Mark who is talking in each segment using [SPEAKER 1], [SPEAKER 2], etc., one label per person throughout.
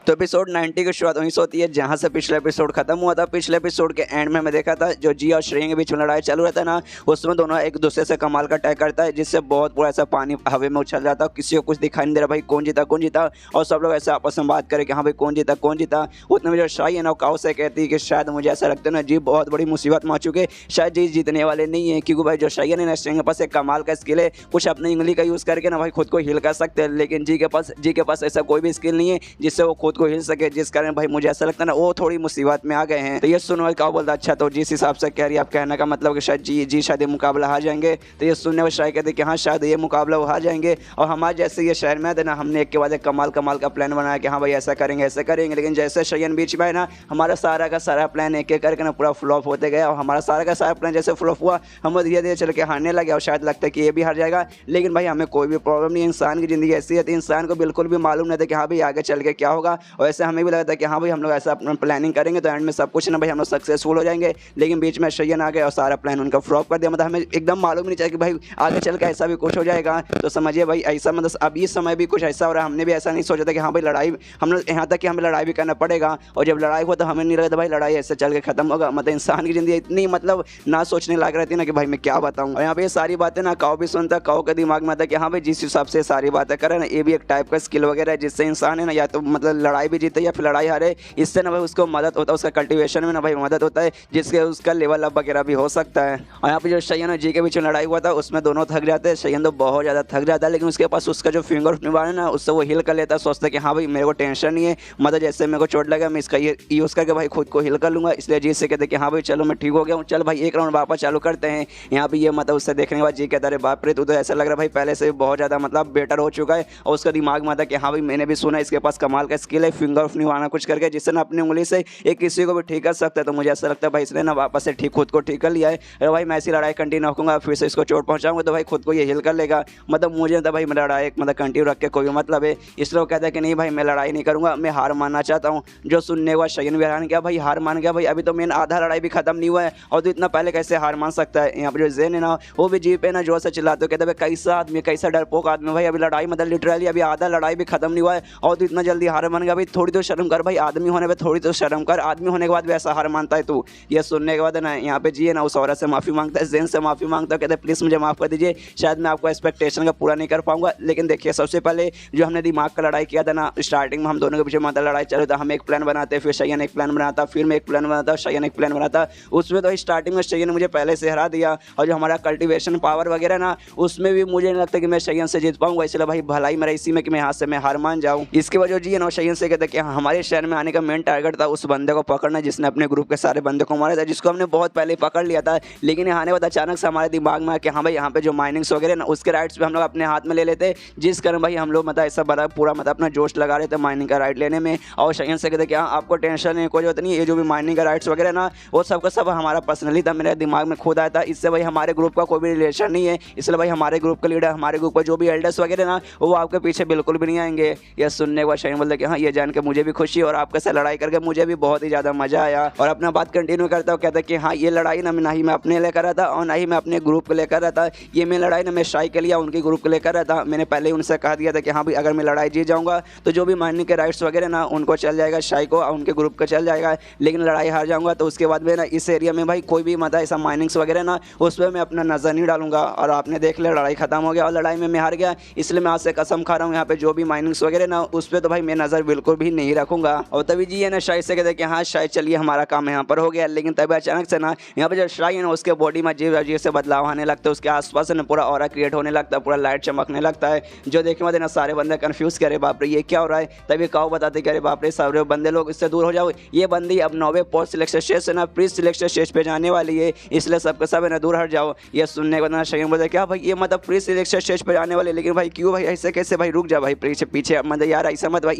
[SPEAKER 1] तो एपिसोड 90 की शुरुआत वहीं से होती है जहां से पिछले एपिसोड खत्म हुआ था। पिछले एपिसोड के एंड में मैं देखा था जो जी और श्रेया के बीच में लड़ाई चालू रहता है ना, उसमें दोनों एक दूसरे से कमाल का अटैक करता है, जिससे बहुत पूरा ऐसा पानी हवा में उछल जाता है। किसी को कुछ दिखाई नहीं दे रहा भाई कौन जीता, और सब लोग ऐसे आपस में बात करें कि हाँ भाई कौन जीता। उतने में जो शाही है ना काउ से कहती है कि शायद मुझे ऐसा लगता है ना जी बहुत बड़ी मुसीबत में आ चुके, शायद जी जीतने वाले नहीं है, क्योंकि भाई जो शाही है ना श्रेया के पास एक कमाल का स्किल है, कुछ अपनी उंगली का यूज़ करके ना भाई खुद को हील कर सकते हैं, लेकिन जी के पास ऐसा कोई भी स्किल नहीं है जिससे वो खुद को हिल सके, जिस कारण भाई मुझे ऐसा लगता है ना वो थोड़ी मुसीबत में आ गए हैं। तो ये सुनने वाले क्या बोलता अच्छा तो जिस हिसाब से कह रही है आप कहने का मतलब कि शायद जी शायद ये मुकाबला हार जाएंगे। तो ये सुनने वाले शायद कहते कि हाँ शायद ये मुकाबला वो हार जाएंगे, और हमारे जैसे ये शहर में ना हमने एक के बाद एक कमाल का प्लान बनाया कि हाँ भाई ऐसा करेंगे, लेकिन जैसे शयन बीच में है ना हमारा सारा का सारा प्लान एक एक करके ना पूरा फ्लॉप होते गया, और हमारा सारा का सारा प्लान जैसे फ्लॉप हुआ हम धीरे धीरे चल के हारने लगे, और शायद लगता है कि ये भी हार जाएगा, लेकिन भाई हमें कोई भी प्रॉब्लम नहीं। इंसान की ज़िंदगी ऐसी है, इंसान को बिल्कुल भी मालूम नहीं था कि हाँ भाई आगे चल के क्या होगा, और ऐसे हमें भी लगा था कि हाँ भाई हम लोग ऐसा अपना प्लानिंग करेंगे तो एंड में सब कुछ ना भाई हम लोग सक्सेसफुल हो जाएंगे, लेकिन बीच में शयन आ गए और सारा प्लान उनका फ्लॉप कर दिया। मतलब हमें एकदम मालूम नहीं चाहिए कि भाई आगे चल के ऐसा भी कुछ हो जाएगा। तो समझिए भाई ऐसा मतलब अब इस समय भी कुछ ऐसा हो रहा है, हमने भी ऐसा नहीं सोचा था कि हाँ भाई लड़ाई हम लोग यहाँ तक कि हमें लड़ाई भी करना पड़ेगा, और जब लड़ाई हुआ तो हमें नहीं लगा था भाई लड़ाई ऐसे चल के खत्म होगा। मतलब इंसान की ज़िंदगी इतनी मतलब ना सोचने लायक रहती है ना कि भाई मैं क्या बताऊँ। और यहाँ पे ये सारी बातें ना काऊ भी सुनता, काऊ के दिमाग में आता कि हाँ भाई जिस हिसाब से सारी बातें करे ना ये भी एक टाइप का स्किल वगैरह है, जिससे इंसान है ना या तो मतलब लड़ाई भी जीते या फिर लड़ाई हारे, इससे ना भाई उसको मदद होता है, उसका कल्टीवेशन में ना भाई मदद होता है, जिसके उसका लेवल अप वगैरह भी हो सकता है। और यहाँ पे जो शयन और जी के बीच में लड़ाई हुआ था उसमें दोनों थक जाते हैं, शयन तो बहुत ज़्यादा थक जाता है, लेकिन उसके पास उसका जो फिंगर निभाने ना उससे वो हिल कर लेता है, सोचता है कि हाँ भाई मेरे को टेंशन नहीं है, मतलब जैसे मेरे को चोट लगा मैं इसका ये यूज़ करके भाई खुद को हिल कर लूँगा। इसलिए जी से कहते हैं कि हाँ भाई चलो मैं ठीक हो गया हूँ, चल भाई एक राउंड वापस चालू करते हैं। यहाँ पे ये मतलब उससे देखने के बाद जी कहता है बाप रे तू तो ऐसा लग रहा है भाई पहले से बहुत ज़्यादा मतलब बेटर हो चुका है, और उसका दिमाग में आता कि हाँ भाई मैंने भी सुना इसके पास कमाल का स्किल है फिंगर ऑफ निभाना कुछ करके, जिससे ना अपनी उंगली से एक किसी को भी ठीक कर सकता है। तो मुझे ऐसा लगता है भाई इसने ना वापस से ठीक खुद को ठीक कर लिया है, अरे भाई मैं ऐसी लड़ाई कंटिन्यू रखूँगा फिर से इसको चोट पहुँचाऊँगा तो भाई खुद को ये हिल कर लेगा। मतलब मुझे तो भाई मेरा लड़ाई मतलब कंटिन्यू रख के कोई मतलब है, इसलिए वो कहता है कि नहीं भाई मैं लड़ाई नहीं करूँगा, मैं हार मानना चाहता हूँ। जो सुनने के बाद शयन भी हैरान किया भाई हार मान गया, भाई अभी तो मेन आधा लड़ाई भी खत्म नहीं हुआ है और तो इतना पहले कैसे हार मान सकता है। यहाँ पर जो ज़ेन है ना वो भी जी पे ना जोर से चिल्लाते कहते भाई कैसा आदमी कैसा डरपोक आदमी, भाई अभी लड़ाई मतलब लिटरली अभी आधा लड़ाई भी खत्म नहीं हुआ है और तो इतना जल्दी हार मान गया, भाई थोड़ी तो शर्म कर भाई, आदमी होने पर थोड़ी तो शर्म कर, आदमी होने के बाद भी ऐसा हार मानता है तू। ये सुनने के बाद ना यहाँ पे जी है ना उस औरत से माफ़ी मांगता है, ज़ेन से माफ़ी मांगता है, कहते हैं प्लीज़ मुझे माफ़ कर दीजिए, शायद मैं आपको एक्सपेक्टेशन का पूरा नहीं कर पाऊंगा। लेकिन देखिए सबसे पहले जो हमने दिमाग का लड़ाई किया था ना स्टार्टिंग में हम दोनों के पीछे मतलब लड़ाई चल रही था, हम एक प्लान बनाते फिर शयन एक प्लान बनाता, फिर मैं एक प्लान बनाता, शयन एक प्लान बनाता, उसमें तो स्टार्टिंग में शयन ने मुझे पहले से हरा दिया, और जो हमारा कल्टीवेशन पावर वगैरह ना उसमें भी मुझे नहीं लगता कि मैं शयन से जीत पाऊंगा, इसलिए भाई भलाई मेरा इसी में कि मैं यहाँ से मैं हार मान जाऊँ। इसके वजह जी है ना शयन से कहते कि हमारे शहर में आने का मेन टारगेट था उस बंदे को पकड़ना जिसने अपने ग्रुप के सारे बंदे को मारा था, जिसको हमने बहुत पहले पकड़ लिया था, लेकिन यहाँ आने बाद अचानक से हमारे दिमाग में कि हाँ भाई यहाँ पे जो माइनिंग्स वगैरह ना उसके राइट्स पे हम लोग अपने हाथ में ले लेते, जिस कारण भाई हम लोग मतलब ऐसा बड़ा पूरा मतलब अपना जोश लगा रहे थे माइनिंग का राइट लेने में। और शयन से कहते कि हाँ आपको टेंशन नहीं कोई जरूरत नहीं, ये जो भी माइनिंग का राइट्स वगैरह ना वो सब का सब हमारा पर्सनली था, मेरे दिमाग में खुद आया था, इससे भाई हमारे ग्रुप का कोई भी रिलेशन नहीं है, इसलिए भाई हमारे ग्रुप का लीडर हमारे ग्रुप का जो भी एल्डर्स वगैरह ना वो आपके पीछे बिल्कुल भी नहीं आएंगे। यह सुनने के बाद शयन बोलते कि हाँ ये जान के मुझे भी खुशी और आपके साथ लड़ाई करके मुझे भी बहुत ही ज़्यादा मजा आया। और अपना बात कंटिन्यू करता हूँ, कहता कि हाँ ये लड़ाई ना ही मैं अपने लेकर रहा था और ना ही मैं अपने ग्रुप को लेकर रहा था, ये मैं लड़ाई ना मैं शाही के लिए उनके ग्रुप को लेकर रहा था। मैंने पहले उनसे कहा दिया था कि हाँ भाई अगर मैं लड़ाई जीत जाऊँगा तो जो भी माइनिंग के राइट्स वगैरह ना उनको चल जाएगा, शाही को और उनके ग्रुप को चल जाएगा, लेकिन लड़ाई हार जाऊँगा तो उसके बाद में ना इस एरिया में भाई कोई भी मतलब ऐसा माइनिंग्स वगैरह ना उस पर मैं अपना नज़र नहीं डालूंगा। और आपने देख लिया लड़ाई खत्म हो गया और लड़ाई में मैं हार गया, इसलिए मैं आज से कसम खा रहा हूँ यहाँ पे जो भी माइनिंग्स वगैरह ना उस पर तो भाई मैं नज़र बिल्कुल भी नहीं रखूँगा। और तभी जी है ना शाही से कहते कि हाँ शायद चलिए हमारा काम यहाँ पर हो गया, लेकिन तभी अचानक से ना यहाँ पर जो शाही है ना उसके बॉडी में अजीब अजीब से बदलाव आने लगता है, उसके आसपास ना पूरा ऑरा क्रिएट होने लगता है, पूरा लाइट चमकने लगता है, जो देखने में ना सारे बंदे कन्फ्यूज करे बाप रे ये क्या हो रहा है। तभी काऊ बताते कि अरे बाप रे सारे बंदे लोग इससे दूर हो जाओ, ये बंदी अब 9वें पोस्ट सिलेक्शन स्टेज से ना प्री सिलेक्शन स्टेज पे जाने वाली है, इसलिए सबके सब है ना दूर हट जाओ। ये सुनने के बाद ना शयन बोलते क्या भाई ये मतलब प्री सिलेक्शन स्टेज पे जाने वाले, लेकिन भाई क्यों भाई ऐसे कैसे भाई रुक जा भाई पीछे पीछे मतलब यार ऐसा मत भाई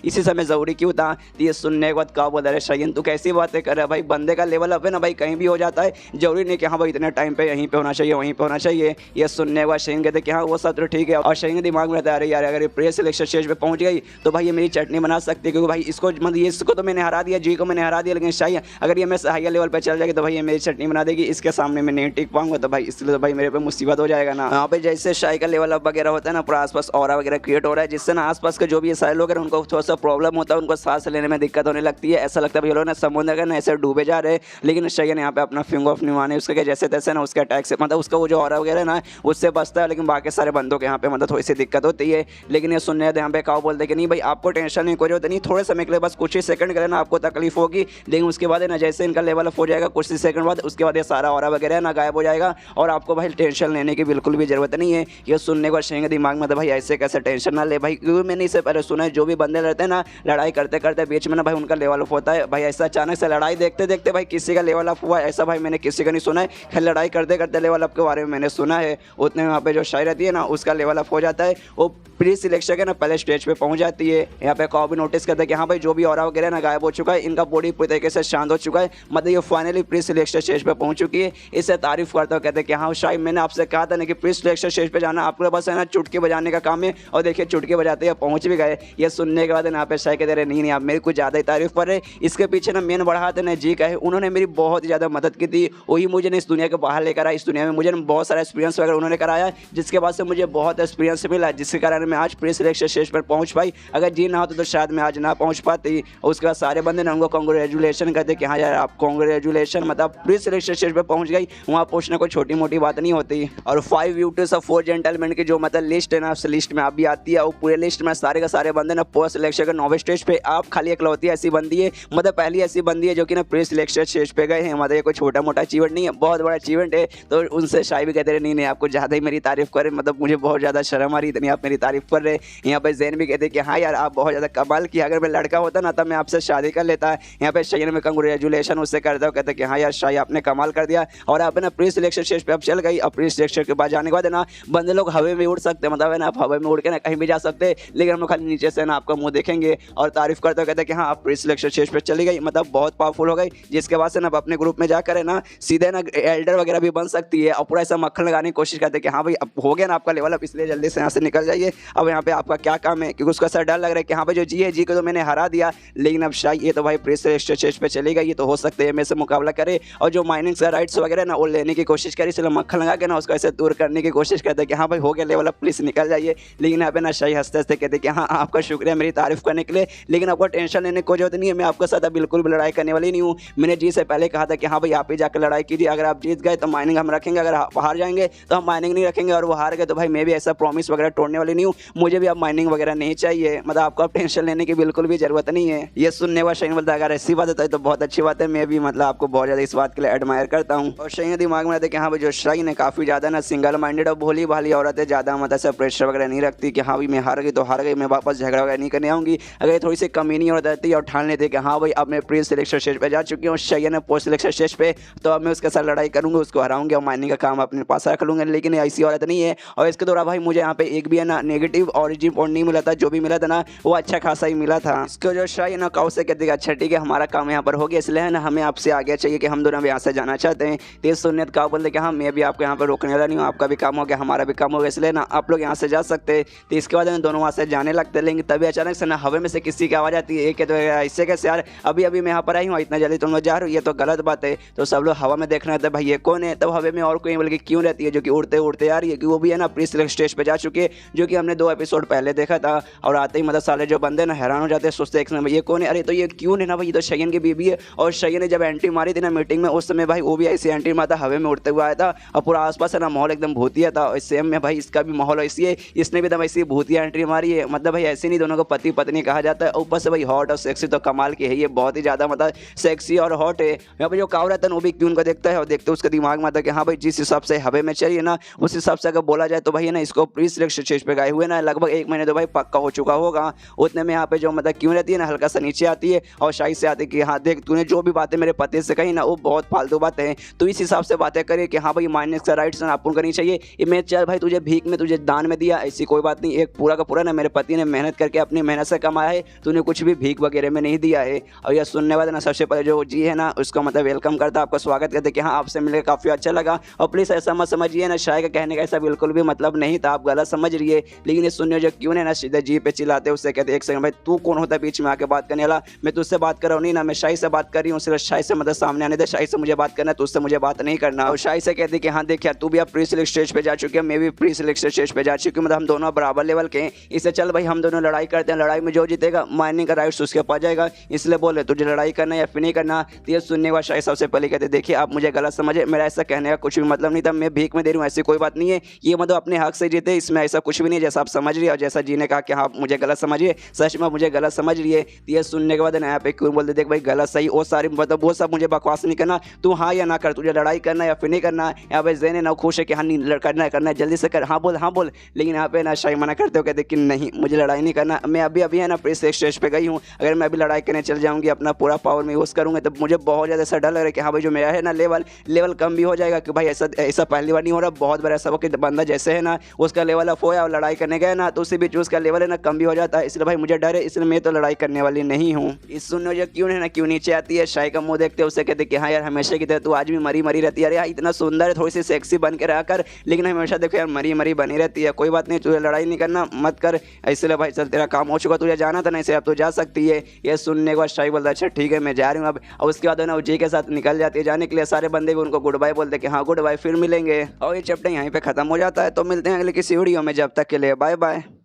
[SPEAKER 1] इसी समय ज़रूरी क्यों था। ये सुनने के बाद काऊ बोल रहे शयन तू कैसी बातें कर रहा है, भाई बंदे का लेवल अप है ना भाई कहीं भी हो जाता है, जरूरी नहीं कि हाँ भाई इतने टाइम पे यहीं पे होना चाहिए वहीं पे होना चाहिए। ये सुनने के बाद शयन कहते कि हाँ वो सब तो ठीक है, और शयन के दिमाग में रहता है अरे यार अगर ये प्री सिलेक्शन स्टेज पे पहुंच गई तो भाई ये मेरी चटनी बना सकती है, क्योंकि भाई इसको मतलब इसको तो मैंने हरा दिया, जी को मैंने हरा दिया, लेकिन शाही अगर ये मैं हायर लेवल पे चल जाएगी तो भाई ये मेरी चटनी बना देगी, इसके सामने मैं नहीं टिक पाऊंगा, तो भाई इसलिए तो भाई मेरे पे मुसीबत हो जाएगा ना। यहाँ पे जैसे शाही का लेवल अप वगैरह होता है ना पूरा आसपास ऑरा वगैरह क्रिएट हो रहा है, जिससे ना आसपास के जो भी सारे लोग हैं उनको थोड़ा सा प्रॉब्लम होता है, उनको सांस लेने में दिक्कत होने लगती है, ऐसा लगता है ये लोग ना समुद्र के ना ऐसे डूबे जा रहे हैं। लेकिन शयन यहाँ पे अपना फिंगर ऑफ नहीं माने, उसके जैसे तैसे ना उसके अटैक से मतलब उसका वो जो ऑरा वगैरह ना उससे बचता है। लेकिन बाकी सारे बंदों के यहाँ पे मतलब थोड़ी सी दिक्कत होती है। लेकिन ये सुनने यहाँ पे काऊ बोलते कि नहीं भाई आपको टेंशन नहीं, कोई जरूरत नहीं, थोड़े समय के लिए बस कुछ ही सेकंड करे ना आपको तकलीफ होगी, लेकिन उसके बाद ना जैसे इनका लेवल अप हो जाएगा कुछ ही सेकंड बाद, उसके बाद ये सारा ऑरा वगैरह ना गायब हो जाएगा और आपको भाई टेंशन लेने की बिल्कुल भी जरूरत नहीं है। ये सुनने को शयन के दिमाग में तो भाई ऐसे कैसे टेंशन ना ले भाई, क्योंकि मैंने इससे पहले सुना है जो भी बंदे रहते हैं ना लड़ाई करते करते बीच में ना भाई उनका लेवल अप होता है। भाई ऐसा अचानक से लड़ाई देखते देखते भाई किसी का लेवल अप हुआ ऐसा भाई मैंने किसी का नहीं सुना है। खैर लड़ाई करते करते लेवल अप के बारे में मैंने सुना है, उतने वहाँ पे जो शायरी रहती है ना उसका लेवल अप हो जाता है, वो प्री सिलेक्शन के ना पहले स्टेज पे पहुंच जाती है। यहाँ पे काऊ भी नोटिस करता है कि हाँ भाई जो भी ऑरा वगैरह ना गायब हो चुका है, इनका बॉडी पूरी तरीके से शांत हो चुका है, मतलब ये फाइनली प्री सिलेक्शन स्टेज पे पहुंच चुकी है। इससे तारीफ करते हुए कहते हैं कि हाँ शायद मैंने आपसे कहा था ना कि प्री सिलेक्शन स्टेज पे जाना आपके पास है ना चुटकी बजाने का काम है, और देखिए चुटकी बजाते हैं पहुंच भी गए। ये सुनने के बाद यहाँ पे शायद कहते रहे नहीं आप मेरी कुछ ज़्यादा ही तारीफ कर रहे। इसके पीछे ना मेन बढ़ा हाथ ना जी का है, उन्होंने मेरी बहुत ही ज़्यादा मदद की थी, वही मुझे इस दुनिया के बाहर लेकर आया। इस दुनिया में मुझे बहुत सारा एक्सपीरियंस वगैरह उन्होंने कराया, जिसके बाद से मुझे बहुत एक्सपीरियंस मिला, जिसके कारण मैं आज प्री सिलेक्शन स्टेज पर पहुंच पाई। अगर जी ना होता तो शायद मैं आज ना पहुंच पाती। उसके बाद सारे बंदे ने उनको कॉन्ग्रेचुलेशन कहते कि हाँ यार आप कॉन्ग्रेचुलेशन, मतलब प्री सिलेक्शन स्टेज पर पहुंच गई, वहाँ पहुंचना कोई छोटी मोटी बात नहीं होती। और 5 ब्यूटीज ऑफ 4 जेंटलमैन की जो मतलब लिस्ट है ना उस लिस्ट में आप भी आती है, वो पूरे लिस्ट में सारे का सारे बंदे ना पोस्ट सिलेक्शन के 9वें स्टेज पे, आप खाली इकलौती ऐसी बंदी है, मतलब पहली ऐसी बंदी है जो कि ना प्री सिलेक्शन स्टेज पे गए हैं। मतलब ये कोई छोटा मोटा अचीवमेंट नहीं है, बहुत बड़ा अचीवमेंट है। तो उनसे शायद भी कहते रहे नहीं आपको ज़्यादा ही मेरी तारीफ करे, मतलब मुझे बहुत ज़्यादा शर्म आ रही इतनी आप मेरी तारीफ कर रहे। यहाँ पे जैन भी कहते कि हाँ यार आप बहुत ज़्यादा कमाल किया, अगर मैं लड़का होता ना तब मैं आपसे शादी कर लेता। यहाँ पे शयन में कंग्रेचुलेशन उससे करता हूँ, कहते कि हाँ यार शाही आपने कमाल कर दिया और आप ना प्री सिलेक्शन स्टेज पे आप चल गई। और प्री सिलेक्शन के बाद जाने के बाद ना बंदे लोग हवा में उड़ सकते हैं, मतलब है ना आप हवा में उड़ के ना कहीं भी जा सकते हैं, लेकिन हम लोग खाली नीचे से ना आपका मुंह देखेंगे और तारीफ करते हुए कहते हैं कि हाँ आप प्री सिलेक्शन स्टेज पे चली गई, मतलब बहुत पावरफुल हो गई। जिसके बाद से ना अपने ग्रुप में जाकर है ना सीधे ना एल्डर वगैरह भी बन सकती है और पूरा ऐसा मक्खन लगाने की कोशिश करते हैं कि हाँ भाई अब हो गया ना आपका लेवल अप, इसलिए जल्दी से यहाँ से निकल जाइए। अब यहाँ पे आपका क्या काम है, क्योंकि उसका सर डर लग रहा है कि हाँ भाई जो जी है जी को तो मैंने हरा दिया, लेकिन अब शायद ये तो भाई प्री सिलेक्शन स्टेज पे चली गई, ये तो हो सकते हैं मेरे से मुकाबला करे और जो माइनिंग का राइट्स वगैरह ना वो लेने की कोशिश करी, इसलिए मक्खन लगा के ना उसको ऐसे दूर करने की कोशिश करते हैं कि हाँ भाई हो गया लेवल अप प्लीज निकल जाइए। लेकिन यहाँ पे ना शाही हंसते हंसते कहते कि हाँ आपका शुक्रिया मेरी तारीफ करने के लिए, लेकिन आपको टेंशन लेने की कोई जरूरत नहीं है, मैं आपके साथ बिल्कुल भी लड़ाई करने वाली नहीं हूँ। मैंने जी से पहले कहा था कि हाँ भाई आप ही जाकर लड़ाई कीजिए, अगर आप जीत गए तो माइनिंग हम रखेंगे, अगर आप हार जाएंगे तो हम माइनिंग नहीं रखेंगे, और वो हार गए तो भाई मैं भी ऐसा प्रॉमिस वगैरह तोड़ने वाली नहीं हूँ, मुझे भी अब माइनिंग वगैरह नहीं चाहिए, मतलब आपको अब टेंशन लेने की बिल्कुल भी जरूरत नहीं है। ये सुनने वाला शहीन बोलता है अगर ऐसी बात होता है तो बहुत अच्छी बात है, मैं भी मतलब आपको बहुत ज़्यादा इस बात के लिए एडमायर करता हूँ। और शहीन दिमाग में रहते कि हाँ भाई जो शहीन है काफ़ी ज़्यादा ना सिंगल माइंडेड और भोली भाली औरत है, ज़्यादा मतलब ऐसा प्रेशर वगैरह नहीं रखती कि हाँ भाई मैं हार गई तो हार गई, मैं वापस झगड़ा वगैरह नहीं करने आऊँगी। अगर ये थोड़ी सी कमीनी औरत रहती है और ठान लेती है कि हाँ भाई अब मैं प्री सिलेक्शन स्टेज पर जा चुकी हूँ, शहीन है पोस्ट सिलेक्शन स्टेज पे, तो अब मैं उसके साथ लड़ाई करूँगी, उसको हराऊंगी और माइनिंग का काम अपने पास रख लूँगा। लेकिन ऐसी औरत नहीं है। और इसके दौरान भाई मुझे यहाँ पे एक भी है ना नेगेटिव ऑरिजिन पॉइंट नहीं मिला था, जो भी मिला था ना वो अच्छा खासा ही मिला था। इसको जो शाही ना काउ से कहते अच्छा ठीक है हमारा काम यहाँ पर हो गया, इसलिए है ना हमें आपसे आगे चाहिए कि हम दोनों अब यहाँ से जाना चाहते हैं। तेज सुन्नत काउ बोलते कि हाँ मैं भी आपको यहाँ पर रोकने वाला नहीं हूँ, आपका भी काम हो गया हमारा भी काम हो गया, इसलिए ना आप लोग यहाँ से जा सकते हैं। तो इसके बाद दोनों वहाँ से जाने लगते, लेकिन तभी अचानक से ना हवा में से किसी की आवाज़ आती है, एक तो इससे कैसे यार अभी अभी मैं यहाँ पर आई हूँ, इतना जल्दी तुम लोग जा रहे हो, ये तो गलत बात है। तो सब लोग हवा में देखना रहता है भाई ये कौन है, तब हवा में और कोई बल्कि क्यों रहती है जो कि उड़ते उड़ते आ रही है, कि वो भी है ना प्री सिलेक्शन स्टेज पे जा चुके हैं, जो कि हमने 2 एपिसोड पहले देखा था। और आते ही मतलब साले जो बंदे ना हैरान हो जाते हैं, सोचते हैं ये कौन है, अरे तो ये क्यों है ना भाई, ये तो शयन की बीबी है। और शयन ने जब एंट्री मारी थी ना मीटिंग में, उस समय भाई वो भी ऐसी एंट्री मारा था, हवा में उड़ते हुए आया था और पूरा आसपास है ना माहौल एकदम भूतिया था। और सेम में भाई इसका भी माहौल ऐसी है, इसने भी एकदम ऐसी भूतिया एंट्री मारी है। मतलब भाई ऐसे नहीं दोनों को पति पत्नी कहा जाता है, ऊपर से भाई हॉट और सेक्सी तो कमाल की है, ये बहुत ही ज़्यादा मतलब सेक्सी और हॉट है। यहाँ पर जो काव रहता है वो भी क्यों को देखता है और देखते उसके दिमाग में आता है कि हाँ भाई जिस हिसाब से हवे में चाहिए ना उस हिसाब से अगर बोला जाए तो भाई ना इसको प्री सिलेक्शन स्टेज पे गए हुए ना लगभग 1 महीने तो भाई पक्का हो चुका होगा। उतने में यहाँ पे जो मतलब क्यों रहती है ना हल्का सा नीचे आती है और शाही से आती है कि हाँ देख तूने जो भी बातें मेरे पति से कही ना वो बहुत फालतू बातें हैं, तो इस हिसाब से बातें करे कि हाँ भाई माइनस का राइट्स आपको करनी चाहिए। ये मैं चल भाई तुझे भीख में तुझे दान में दिया, ऐसी कोई बात नहीं, एक पूरा का पूरा ना मेरे पति ने मेहनत करके अपनी मेहनत से कमाया है, तूने कुछ भी भीख वगैरह में नहीं दिया है। और यह सुनने वाले ना सबसे पहले जो जी है ना उसको मतलब वेलकम करता, आपका स्वागत करते कि हाँ आपसे मिलकर काफ़ी अच्छा लगा। और प्लीज़ ऐसा मत समझिए ना शाही का कहने का ऐसा बिल्कुल भी मतलब नहीं था, आप गलत समझ रही है। लेकिन ये सुनिए जो क्यों है ना सीधे जी पे चिल्लाते उससे कहते एक सेकंड भाई तू कौन होता है बीच में आके बात करने वाला, मैं तुझसे बात कर रहा हूँ नहीं ना, मैं शाही से बात कर रही हूँ, सिर्फ शाही से मतलब सामने आने दे, शाही से मुझे बात करना है, तुझसे मुझे बात नहीं करना। और शाही से कहती कि हाँ देख यार तू भी अब प्री सिलेक्शन स्टेज पे जा चुकी है, मैं भी प्री सिलेक्शन स्टेज पे जा चुकी हूँ, मतलब हम दोनों बराबर लेवल के हैं, इससे चल भाई हम दोनों लड़ाई कर रहते हैं लड़ाई में जो जीतेगा मारने का राइट्स उसके पास जाएगा, इसलिए बोले तुझे लड़ाई करना या फिर नहीं करना। तो ये सुनने के बाद शाही सबसे पहले कहते देखिए आप मुझे गलत समझे, मेरा ऐसा कहने का कुछ भी मतलब नहीं था, मैं भीख में दे रही हूँ ऐसी कोई बात नहीं है, ये मतलब अपने हक से जीते, इसमें ऐसा कुछ भी नहीं है जैसा आप समझ रही है और जैसा जीने का कि हाँ मुझे गलत समझिए, सच में मुझे गलत समझ रही है। तो ये सुनने के बाद ना यहाँ पे क्यों बोलते देख भाई गलत सही वो सारी मतलब वो सब मुझे बकवास नहीं करना, तू हाँ या ना कर, तुझे लड़ाई करना या फिर नहीं करना। यहाँ पे जैन ना खुश है कि हाँ नहीं करना है जल्दी से कर, हाँ बोल। लेकिन यहाँ पे ना शाही मना करते हो कहते कि नहीं मुझे लड़ाई नहीं करना, मैं अभी है ना प्रेस स्टेज पे गई हूँ, अगर मैं अभी लड़ाई करने चल जाऊँगी अपना पूरा पावर में यूज़ करूँगा तो मुझे बहुत ज़्यादा ऐसा डर लग रहा है कि हाँ भाई जो मेरा है ना लेवल कम भी हो जाएगा कि भाई ऐसा पहली बार नहीं हो रहा, बहुत बार ऐसा हो कि बंदा जैसे है ना उसका लेवल अप होया और लड़ाई करने गया ना तो उसी बीच उसका लेवल है ना कम भी हो जाता है, इसलिए भाई मुझे डर है, इसलिए मैं तो लड़ाई करने वाली नहीं हूँ। इस सुनने जो क्यों है ना क्यों नीचे आती है, शाही का मुंह देखते उसे कहते कि हाँ यार हमेशा की तरह तू आज भी मरी रहती है, अरे यार इतना सुंदर है, थोड़ी सी सेक्सी बन के रहा कर, लेकिन हमेशा देखो यार मरी बनी रहती है, कोई बात नहीं तुझे लड़ाई नहीं करना मत कर, इसलिए भाई चल तेरा काम हो चुका, तुझे जाना था नहीं से अब तो जा सकती है। ये सुनने के बाद शाही बोलता अच्छा ठीक है मैं जा रही हूँ अब, और उसके बाद ना जी के साथ निकल जाती है जाने के लिए, सारे बंदे भी उनको गुड बाय बोलते कि हाँ गुड बाय फिर मिलेंगे, और ये चैप्टर यहीं पे खत्म हो जाता है। तो मिलते हैं अगले किसी वीडियो में, जब तक के लिए बाय बाय।